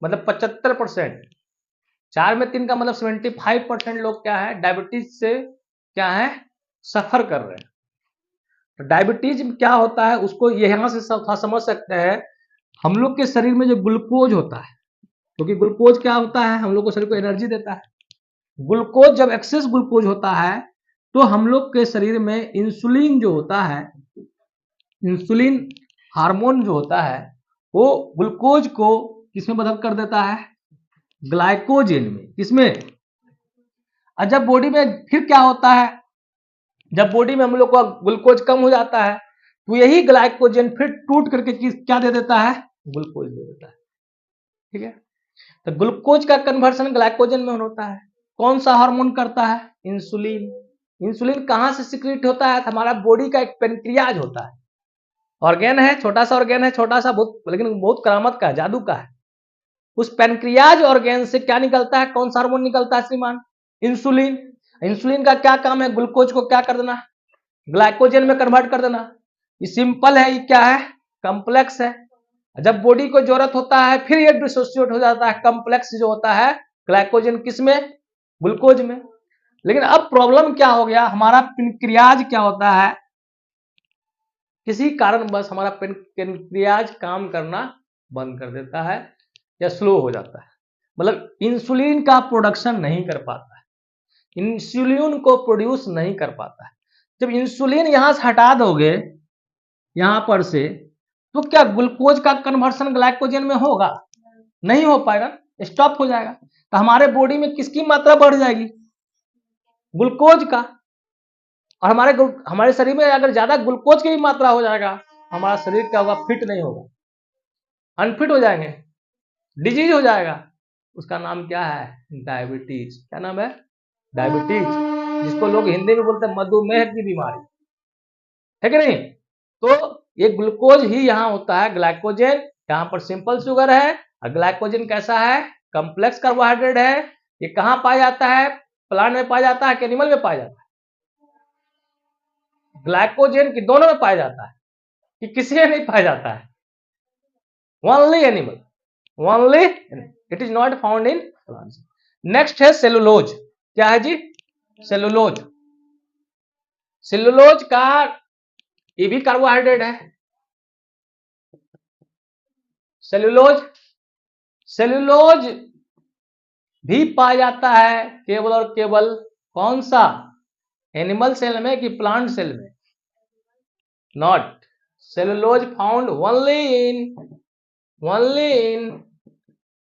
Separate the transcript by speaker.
Speaker 1: मतलब 75%। 4 में 3 का मतलब 75% लोग क्या है, डायबिटीज से क्या है, सफर कर रहे हैं। तो डायबिटीज क्या होता है उसको यहां से समझ सकते हैं। हम लोग के शरीर में जो ग्लूकोज होता है, क्योंकि ग्लूकोज क्या होता है, हम लोग को शरीर को एनर्जी देता है। ग्लूकोज जब एक्सेस ग्लूकोज होता है तो हम लोग के शरीर में इंसुलिन जो होता है, इंसुलिन हार्मोन जो होता है वो ग्लूकोज को किसमें बदल कर देता है, ग्लाइकोजन में। किसमें? और जब बॉडी में फिर क्या होता है, जब बॉडी में हम लोग का ग्लूकोज कम हो जाता है तो यही ग्लाइकोजन फिर टूट करके क्या दे देता है, ग्लूकोज दे देता है। ठीक है, तो ग्लूकोज का कन्वर्सन ग्लाइकोजन में होता है। कौन सा हार्मोन करता है, इंसुलिन। इंसुलिन कहां से सिक्रीट होता है, हमारा बॉडी का एक पेनक्रियाज होता है, ऑर्गेन है, छोटा सा ऑर्गेन है, छोटा सा बहुत, लेकिन बहुत करामत का है, जादू का है। उस पेनक्रियाज ऑर्गेन से क्या निकलता है, कौन सा हार्मोन निकलता है श्रीमान, इंसुलिन। इंसुलिन का क्या काम है, ग्लूकोज को क्या कर देना, ग्लाइकोजन में कन्वर्ट कर देना। ये सिंपल है, ये क्या है, कॉम्प्लेक्स है। जब बॉडी को जरूरत होता है फिर ये डिसोसिएट हो जाता है, कॉम्प्लेक्स जो होता है ग्लाइकोजन, किसमें, ग्लूकोज में। लेकिन अब प्रॉब्लम क्या हो गया, हमारा पेनक्रियाज क्या होता है, किसी कारण बस हमारा पेनक्रियाज काम करना बंद कर देता है या स्लो हो जाता है, मतलब इंसुलिन का प्रोडक्शन नहीं कर पाता है, इंसुलिन को प्रोड्यूस नहीं कर पाता है। जब इंसुलिन यहां से हटा दोगे यहां पर से, तो क्या ग्लूकोज का कन्वर्सन ग्लाइकोजन में होगा, नहीं हो पाएगा, स्टॉप हो जाएगा। तो हमारे बॉडी में किसकी मात्रा बढ़ जाएगी, ग्लूकोज का। और हमारे शरीर में अगर ज्यादा ग्लूकोज की मात्रा हो जाएगा, हमारा शरीर क्या होगा, फिट नहीं होगा, अनफिट हो जाएंगे, डिजीज हो जाएगा। उसका नाम क्या है, डायबिटीज। क्या नाम है, डायबिटीज, जिसको लोग हिंदी में बोलते हैं मधुमेह की बीमारी, है कि नहीं। तो ये ग्लूकोज ही यहाँ होता है, ग्लाइकोजन यहाँ पर सिंपल शुगर है, और ग्लाइकोजन कैसा है, कॉम्प्लेक्स कार्बोहाइड्रेट है। ये कहाँ पाया जाता है, प्लांट में पाया जाता है कि एनिमल में पाया जाता है, ग्लाइकोजन की दोनों में पाया जाता है कि किसी में नहीं पाया जाता है, only animal, only, it is not found in plants. Next है सेलुलोज। क्या है जी, सेलुलोज। सेलुलोज का ये भी कार्बोहाइड्रेट है, सेलुलोज। सेलुलोज भी पाया जाता है केवल और केवल कौन सा, एनिमल सेल में कि प्लांट सेल में, not, cellulose found only in